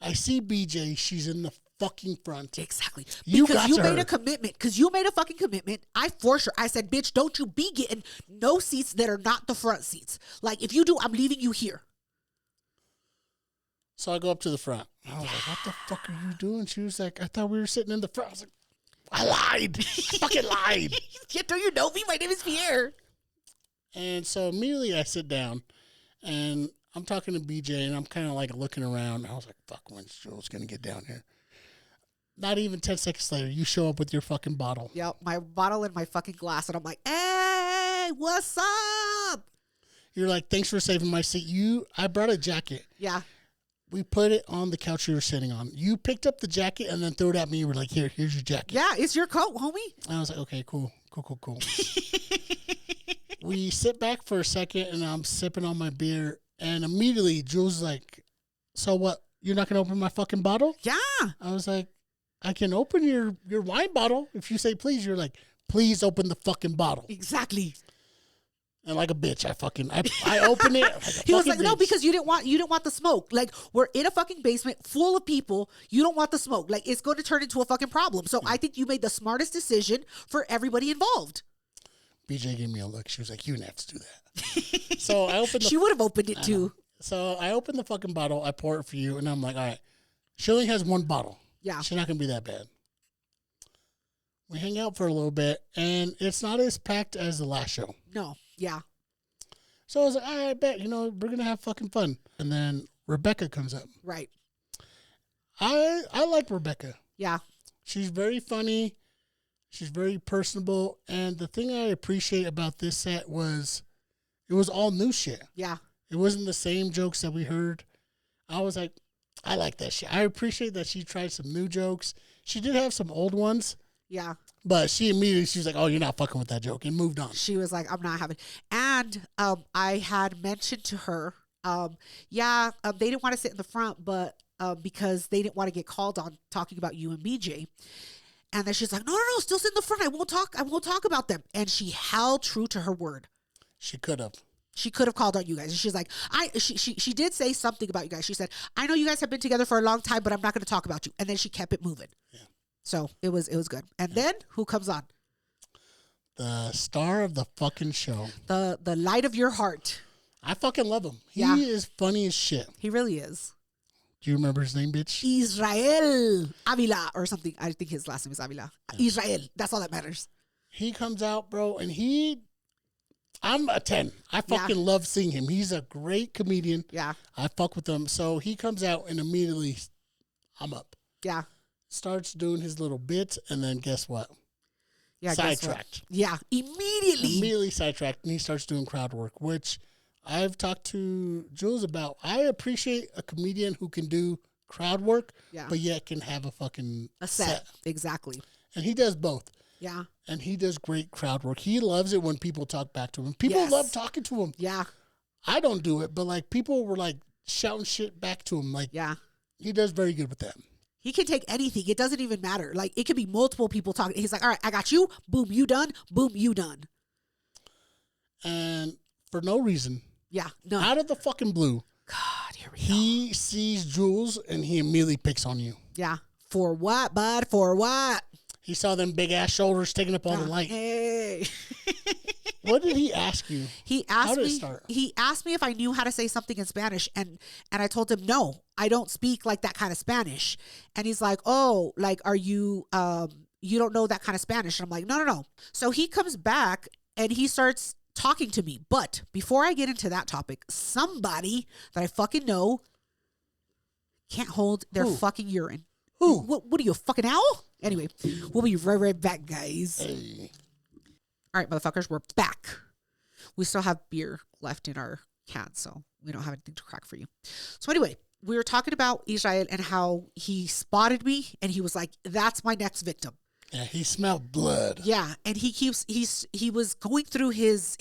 I see BJ. She's in the fucking front. Exactly. You because got you to made her. a commitment. Because you made a fucking commitment. I forced her. I said, bitch, don't you be getting no seats that are not the front seats. Like, if you do, I'm leaving you here. So I go up to the front. I was like, what the fuck are you doing? She was like, I thought we were sitting in the front. I was like, I lied. I fucking lied. Yeah, don't you know me? My name is Pierre. And so immediately I sit down and I'm talking to BJ and I'm kind of like looking around. I was like, fuck, when's Jules going to get down here? Not even 10 seconds later, you show up with your fucking bottle. Yep, my bottle and my fucking glass. And I'm like, hey, what's up? You're like, thanks for saving my seat. I brought a jacket. Yeah. We put it on the couch you were sitting on. You picked up the jacket and then threw it at me. You were like, here's your jacket. Yeah, it's your coat, homie. And I was like, okay, cool. We sit back for a second and I'm sipping on my beer. And immediately Jules is like, so what? You're not going to open my fucking bottle? Yeah. I was like, I can open your wine bottle if you say please. You're like, please open the fucking bottle. Exactly. And like a bitch, I opened it. Like a He was fucking like, no, bitch. because you didn't want the smoke. Like, we're in a fucking basement full of people. You don't want the smoke. Like, it's going to turn into a fucking problem. So I think you made the smartest decision for everybody involved. BJ gave me a look. She was like, you didn't have to do that. So I opened the She would have opened it too. So I opened the fucking bottle. I pour it for you. And I'm like, all right, she only has one bottle. Yeah. She's not going to be that bad. We hang out for a little bit, and it's not as packed as the last show. No. Yeah. So I was like, all right, I bet, we're going to have fucking fun. And then Rebecca comes up. Right. I like Rebecca. Yeah. She's very funny. She's very personable. And the thing I appreciate about this set was it was all new shit. Yeah. It wasn't the same jokes that we heard. I was like, I like that shit. I appreciate that she tried some new jokes. She did have some old ones. Yeah. But she was like, oh, you're not fucking with that joke, and moved on. She was like, I'm not having. And I had mentioned to her, they didn't want to sit in the front, but because they didn't want to get called on talking about you and BJ. And then she's like, no, still sit in the front. I won't talk about them. And she held true to her word. She could have. She could have called on you guys. And she's like, she did say something about you guys. She said, I know you guys have been together for a long time, but I'm not going to talk about you. And then she kept it moving. Yeah. So it was good. And then who comes on? The star of the fucking show. The light of your heart. I fucking love him. He Yeah. is funny as shit. He really is. Do you remember his name, bitch? Israel Avila or something. I think his last name is Avila. Yeah. Israel. That's all that matters. He comes out, bro, and I'm a 10. I fucking love seeing him. He's a great comedian. Yeah. I fuck with him. So he comes out and immediately I'm up. Yeah. Starts doing his little bits, and then guess what? Yeah. guess what? Sidetracked. Yeah. Immediately Sidetracked, and he starts doing crowd work, which I've talked to Jules about. I appreciate a comedian who can do crowd work, but yet can have a fucking set. Exactly. And he does both. Yeah. And he does great crowd work. He loves it when people talk back to him. People love talking to him. Yeah. I don't do it, but like people were like shouting shit back to him. Like, he does very good with that. He can take anything. It doesn't even matter. Like, it could be multiple people talking. He's like, all right, I got you. Boom, you done. Boom, you done. And for no reason, no. out of the fucking blue, God, here we go. he sees Jules and he immediately picks on you. Yeah. For what, bud? For what? He saw them big ass shoulders taking up all the light. Hey. What did he ask you? He asked How did me. it start? He asked me if I knew how to say something in Spanish, and I told him no, I don't speak like that kind of Spanish. And he's like, oh, like, are you you don't know that kind of Spanish? And I'm like, no. So he comes back and he starts talking to me. But before I get into that topic, somebody that I fucking know can't hold their fucking urine. Who? What are you, a fucking owl? Anyway, we'll be right back, guys. Hey. All right, motherfuckers, we're back. We still have beer left in our cans, so we don't have anything to crack for you. So anyway, we were talking about Israel and how he spotted me, and he was like, that's my next victim. Yeah, he smelled blood. Yeah, and he was going through his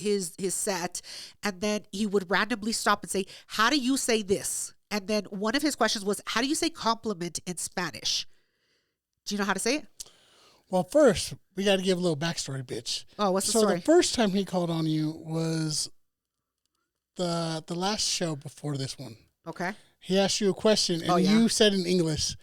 set, and then he would randomly stop and say, how do you say this? And then one of his questions was, how do you say compliment in Spanish? Do you know how to say it? Well, first, we got to give a little backstory, bitch. Oh, what's the so story? the first time he called on you was the last show before this one. Okay. He asked you a question, and you said in English,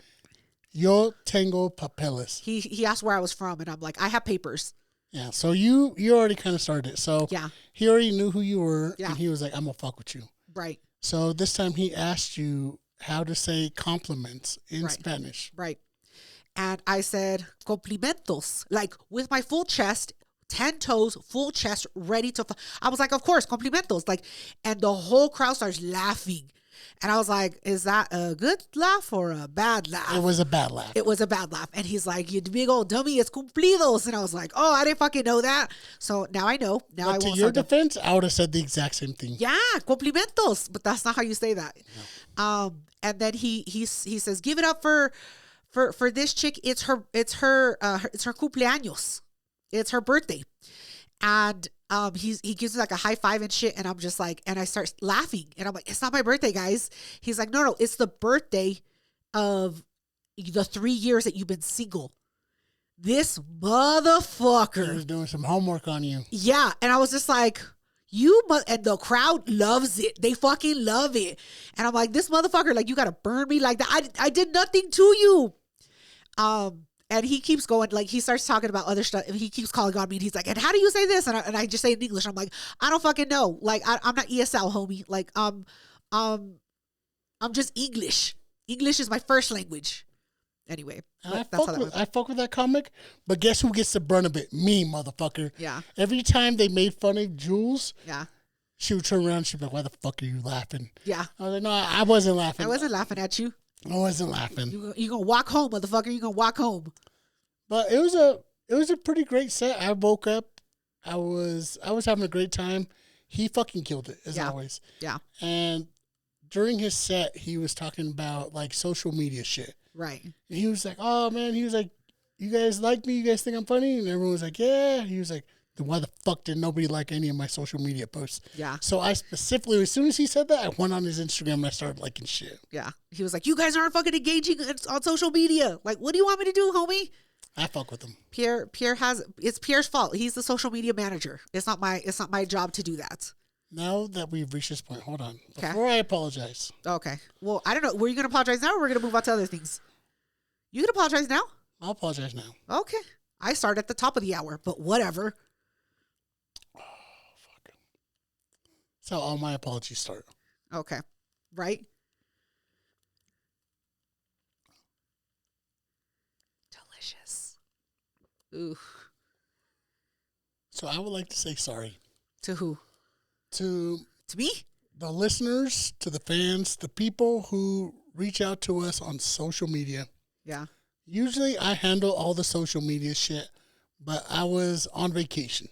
"Yo tengo papeles." He asked where I was from, and I'm like, I have papers. Yeah, so you already kind of started it. So he already knew who you were, and he was like, I'm going to fuck with you. Right. So this time he asked you how to say compliments in Right. Spanish. Right. And I said, complimentos, like with my full chest, 10 toes, full chest, ready to, I was like, of course, complimentos. Like, and the whole crowd starts laughing. And I was like, is that a good laugh or a bad laugh? It was a bad laugh. It was a bad laugh. And he's like, you big old dummy, it's cumplidos. And I was like, oh, I didn't fucking know that. So now I know. Now I But to won't your start to- defense, I would have said the exact same thing. Yeah, complimentos. But that's not how you say that. No. And then he says, give it up for this chick. It's her cumpleaños. It's her birthday. And he gives me like a high five and shit, and I'm just like, and I start laughing, and I'm like, it's not my birthday, guys. He's like, no, it's the birthday of the 3 years that you've been single. This He motherfucker. was doing some homework on you. Yeah, and I was just like, And the crowd loves it. They fucking love it. And I'm like, this motherfucker, like, you got to burn me like that. I did nothing to you. And he keeps going, like, he starts talking about other stuff. He keeps calling on me, and he's like, and how do you say this? And I just say it in English. I'm like, I don't fucking know. Like, I'm not ESL, homie. Like, I'm just English. English is my first language. Anyway, I fuck with that comic, but guess who gets the brunt of it? Me, motherfucker. Yeah. Every time they made fun of Jules, yeah, she would turn around and she'd be like, why the fuck are you laughing? Yeah. I was like, no, I wasn't laughing. I wasn't laughing at you. I wasn't laughing. You gonna walk home, motherfucker. You gonna walk home. But it was a pretty great set. I woke up. I was having a great time. He fucking killed it, as always. Yeah. And during his set, he was talking about, like, social media shit. Right. And he was like, oh, man. He was like, you guys like me? You guys think I'm funny? And everyone was like, yeah. He was like, then why the fuck did nobody like any of my social media posts? Yeah. So I specifically, as soon as he said that, I went on his Instagram and I started liking shit. Yeah. He was like, you guys aren't fucking engaging on social media. Like, what do you want me to do, homie? I fuck with him. It's Pierre's fault. He's the social media manager. It's not my job to do that. Now that we've reached this point, hold on. Okay. Before I apologize. Okay. Well, I don't know. Were you going to apologize now, or we're going to move on to other things? You can apologize now? I'll apologize now. Okay. I start at the top of the hour, but whatever. Oh, fuck. That's how all my apologies start. Okay. Right? Delicious. Ooh. So I would like to say sorry. To who? To me? The listeners, to the fans, the people who reach out to us on social media. Yeah. Usually I handle all the social media shit, but I was on vacation.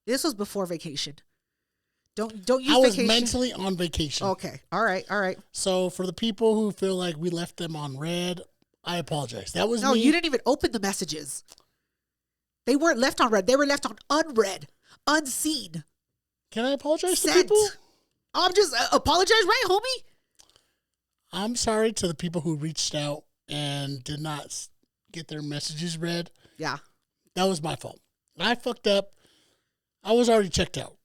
This was before vacation. Don't use I was vacation. mentally on vacation. Okay. All right. So for the people who feel like we left them on red, I apologize. That was No, me. you didn't even open the messages. They weren't left on red. They were left on unread, unseen. Can I apologize to Sent. people? I'm just apologize, right, homie? I'm sorry to the people who reached out and did not get their messages read. Yeah. That was my fault. I fucked up. I was already checked out.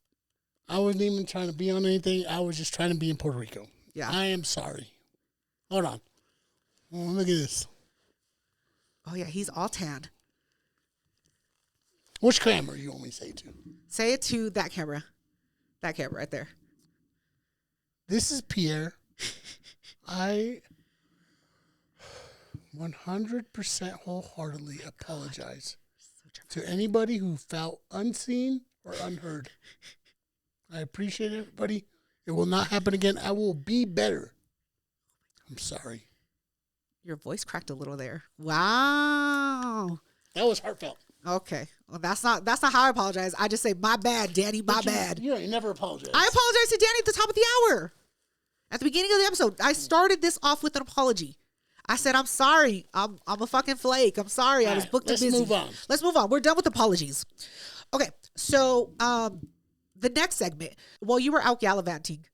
I wasn't even trying to be on anything. I was just trying to be in Puerto Rico. Yeah. I am sorry. Hold on. Oh, look at this. Oh, yeah, he's all tan. Which camera you want me to say to? Say it to that camera. That camera right there. This is Pierre. I 100% wholeheartedly apologize to anybody who felt unseen or unheard. I appreciate everybody. It will not happen again. I will be better. I'm sorry. Your voice cracked a little there. Wow. That was heartfelt. Okay. Well, that's not how I apologize. I just say, my bad, Danny, my bad. You never apologize. I apologize to Danny at the top of the hour. At the beginning of the episode, I started this off with an apology. I said, I'm sorry. I'm a fucking flake. I'm sorry. I was booked and busy. Let's move on. We're done with apologies. Okay. So, the next segment, while you were out gallivanting,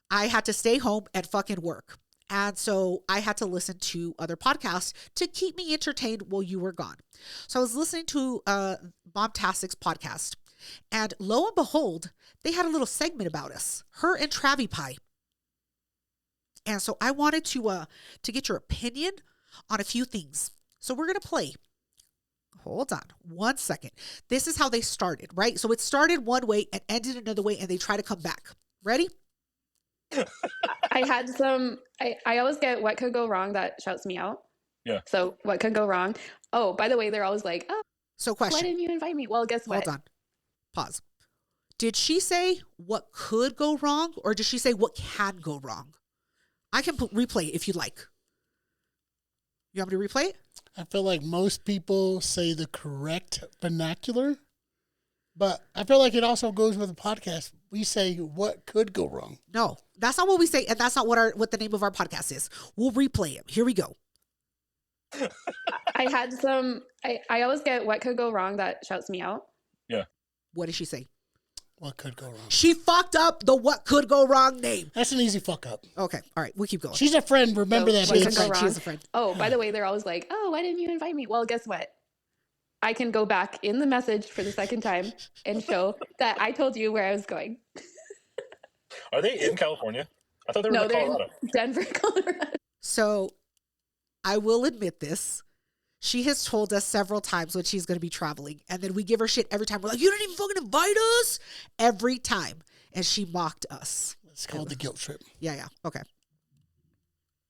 I had to stay home and fucking work. And so I had to listen to other podcasts to keep me entertained while you were gone. So I was listening to Bombtastic's podcast. And lo and behold, they had a little segment about us, her and Travie Pie. And so I wanted to get your opinion on a few things. So we're going to play. Hold on 1 second. This is how they started, right? So it started one way and ended another way, and they try to come back. Ready? I had some, I always get what could go wrong that shouts me out. Yeah. So what could go wrong? Oh, by the way, they're always like, oh, so question. why didn't you invite me? Well, guess what? Hold on. Pause. Did she say what could go wrong, or did she say what can go wrong? I can replay it if you'd like. You want me to replay it? I feel like most people say the correct vernacular, but I feel like it also goes with the podcast. We say what could go wrong. No, that's not what we say, and that's not what the name of our podcast is. We'll replay it. Here we go. I had some, I always get what could go wrong that shouts me out. Yeah. What did she say? What could go wrong? She fucked up the what could go wrong name. That's an easy fuck up. Okay. All right. We'll keep going. She's a friend. Remember that. What She's could a go friend. wrong? She's a friend. Oh, by the way, they're always like, oh, why didn't you invite me? Well, guess what? I can go back in the message for the second time and show that I told you where I was going. Are they in California? I thought they were No, in they're Colorado. in Denver, Colorado. So I will admit this. She has told us several times when she's going to be traveling. And then we give her shit every time. We're like, you didn't even fucking invite us. Every time. And she mocked us. It's called the guilt trip. Yeah. Okay.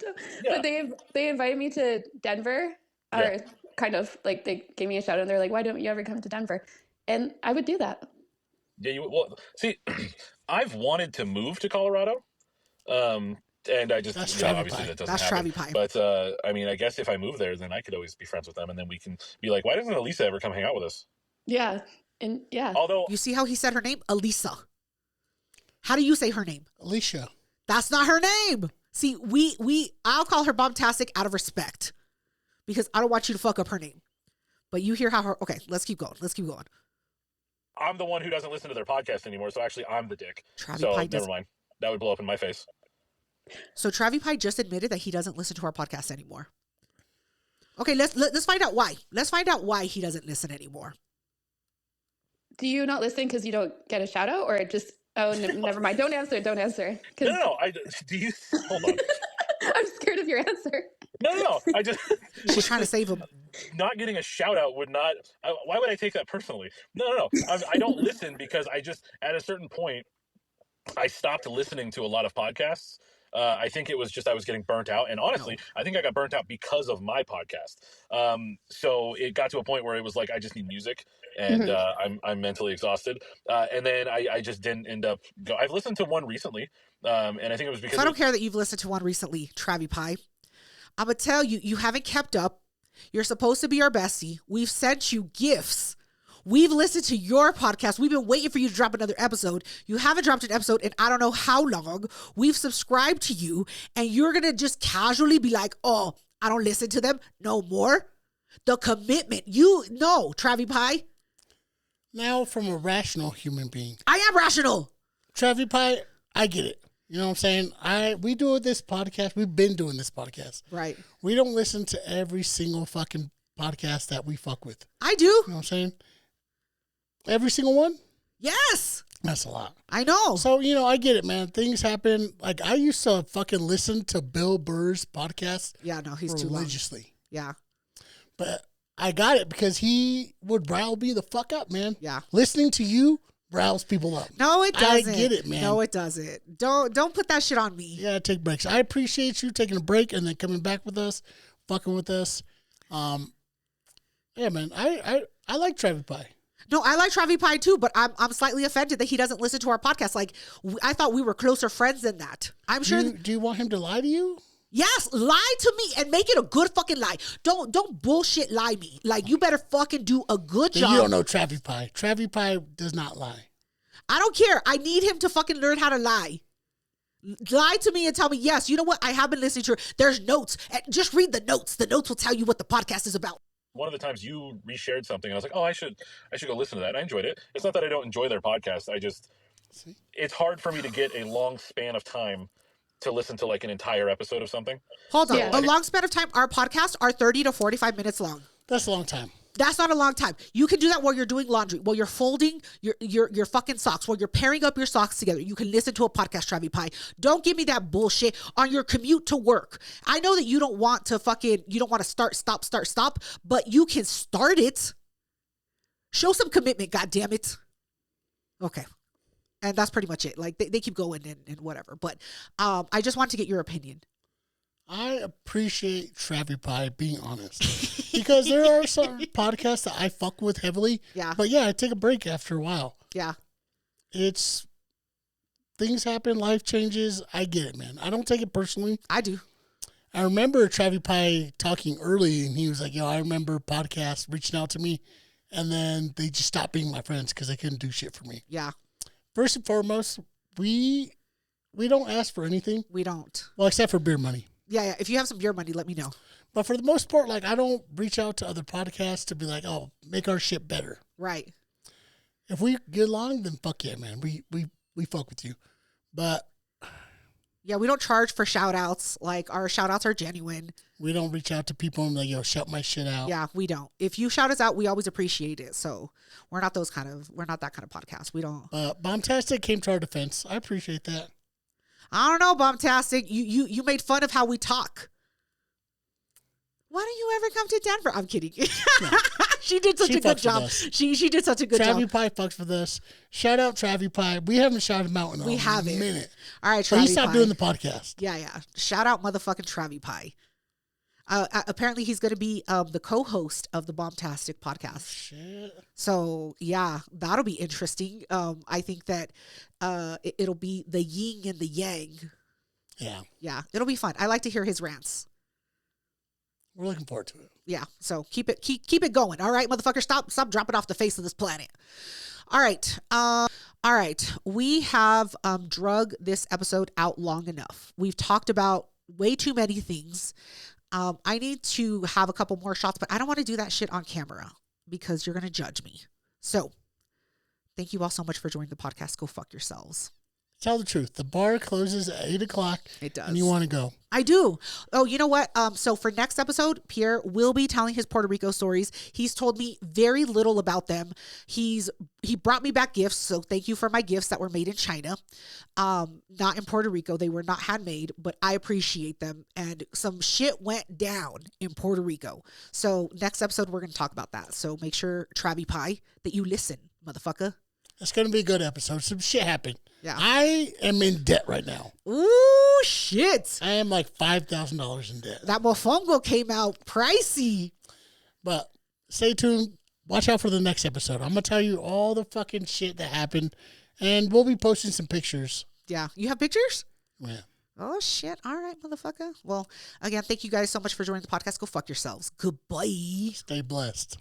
Yeah. But they invited me to Denver, or kind of like they gave me a shout out and they're like, why don't you ever come to Denver? And I would do that. Yeah, well, see, I've wanted to move to Colorado, and I just, That's obviously Travi that doesn't That's happen. Travi Pie. But I mean, I guess if I move there, then I could always be friends with them, and then we can be like, why doesn't Elisa ever come hang out with us? Yeah. And yeah. Although, You see how he said her name? Elisa. How do you say her name? Alicia. That's not her name. See, I'll call her Bombtastic out of respect because I don't want you to fuck up her name. But you hear how her, okay, let's keep going. I'm the one who doesn't listen to their podcast anymore, so actually I'm the dick. Travi So Pie never mind. That would blow up in my face. So Travi Pie just admitted that he doesn't listen to our podcast anymore. Okay, let's find out why. Let's find out why he doesn't listen anymore. Do you not listen because you don't get a shout out, or just, never mind. Don't answer. No. Do you, hold on. I'm scared of your answer. No. I just, She's trying to save him. not getting a shout out would not, why would I take that personally? No. I don't listen because I just, at a certain point, I stopped listening to a lot of podcasts. I think it was just I was getting burnt out. And honestly, I think I got burnt out because of my podcast. So it got to a point where it was like, I just need music and I'm mentally exhausted. And then I just didn't end up I've listened to one recently. And I think it was because So I don't care that you've listened to one recently, Travi Pie. I'm going to tell you, you haven't kept up. You're supposed to be our bestie. We've sent you gifts. We've listened to your podcast. We've been waiting for you to drop another episode. You haven't dropped an episode in I don't know how long. We've subscribed to you, and you're going to just casually be like, oh, I don't listen to them no more. The commitment. Travi Pie. Now, from a rational human being, I am rational. Travi Pie, I get it. You know what I'm saying? We do this podcast. We've been doing this podcast. Right. We don't listen to every single fucking podcast that we fuck with. I do. You know what I'm saying? Every single one? Yes. That's a lot. I know. So, I get it, man. Things happen. Like, I used to fucking listen to Bill Burr's podcast. Yeah, no, he's too long. Religiously. Yeah. But I got it because he would rile me the fuck up, man. Yeah. Listening to you riles people up. No, it doesn't. I get it, man. No, it doesn't. Don't put that shit on me. Yeah, take breaks. I appreciate you taking a break and then coming back with us, fucking with us. Yeah, man. I like Travi Pie. No, I like Travi Pie too, but I'm slightly offended that he doesn't listen to our podcast. Like, I thought we were closer friends than that. I'm sure. Do you want him to lie to you? Yes, lie to me and make it a good fucking lie. Don't bullshit lie me. Like, you better fucking do a good job. You don't know Travi Pie. Travi Pie does not lie. I don't care. I need him to fucking learn how to lie. Lie to me and tell me, yes, you know what? I have been listening to her. There's notes. And just read the notes. The notes will tell you what the podcast is about. One of the times you reshared something and I was like, oh, I should go listen to that. And I enjoyed it. It's not that I don't enjoy their podcast. It's hard for me to get a long span of time to listen to like an entire episode of something. Hold on. Yeah. A long span of time, our podcasts are 30 to 45 minutes long. That's a long time. That's not a long time. You can do that while you're doing laundry, while you're folding your fucking socks, while you're pairing up your socks together. You can listen to a podcast, Travi Pie. Don't give me that bullshit on your commute to work. I know that you don't want to start, stop, but you can start it. Show some commitment, goddammit. Okay. And that's pretty much it. Like, they keep going and whatever. But I just want to get your opinion. I appreciate Travi Pie being honest. Because there are some podcasts that I fuck with heavily. Yeah. But yeah, I take a break after a while. Yeah. Things happen, life changes. I get it, man. I don't take it personally. I do. I remember Travi Pie talking early, and he was like, I remember podcasts reaching out to me, and then they just stopped being my friends because they couldn't do shit for me. Yeah. First and foremost, we don't ask for anything. We don't. Well, except for beer money. Yeah. If you have some beer money, let me know. But for the most part, like, I don't reach out to other podcasts to be like, oh, make our shit better. Right. If we get along, then fuck yeah, man. We fuck with you. But Yeah, we don't charge for shout outs. Like, our shout outs are genuine. We don't reach out to people and like, yo, shout my shit out. Yeah, we don't. If you shout us out, we always appreciate it. So we're not that kind of podcast. We don't. Bombtastic came to our defense. I appreciate that. I don't know, Bombtastic. You made fun of how we talk. Why don't you ever come to Denver? I'm kidding. No. She did such a good job. She did such a good job. Travie Pie fucks with us. Shout out Travie Pie. We haven't shouted him out in a minute. All right, Travie Pie. He stopped doing the podcast. Yeah. Shout out motherfucking Travie Pie. Apparently he's going to be the co-host of the Bombtastic podcast. Shit. So yeah, that'll be interesting. I think that it'll be the yin and the yang. Yeah, it'll be fun. I like to hear his rants. We're looking forward to it. Yeah, so keep it going. All right, motherfucker, stop dropping off the face of this planet. All right. We have drug this episode out long enough. We've talked about way too many things. I need to have a couple more shots, but I don't want to do that shit on camera because you're going to judge me. So thank you all so much for joining the podcast. Go fuck yourselves. Tell the truth. The bar closes at 8 o'clock. It does. And you want to go. I do. Oh, you know what? So for next episode, Pierre will be telling his Puerto Rico stories. He's told me very little about them. He brought me back gifts. So thank you for my gifts that were made in China. Not in Puerto Rico. They were not handmade, but I appreciate them. And some shit went down in Puerto Rico. So next episode, we're going to talk about that. So make sure, Travie Pie, that you listen, motherfucker. It's going to be a good episode. Some shit happened. Yeah. I am in debt right now. Ooh, shit. I am like $5,000 in debt. That mofongo came out pricey. But stay tuned. Watch out for the next episode. I'm going to tell you all the fucking shit that happened. And we'll be posting some pictures. Yeah. You have pictures? Yeah. Oh, shit. All right, motherfucker. Well, again, thank you guys so much for joining the podcast. Go fuck yourselves. Goodbye. Stay blessed.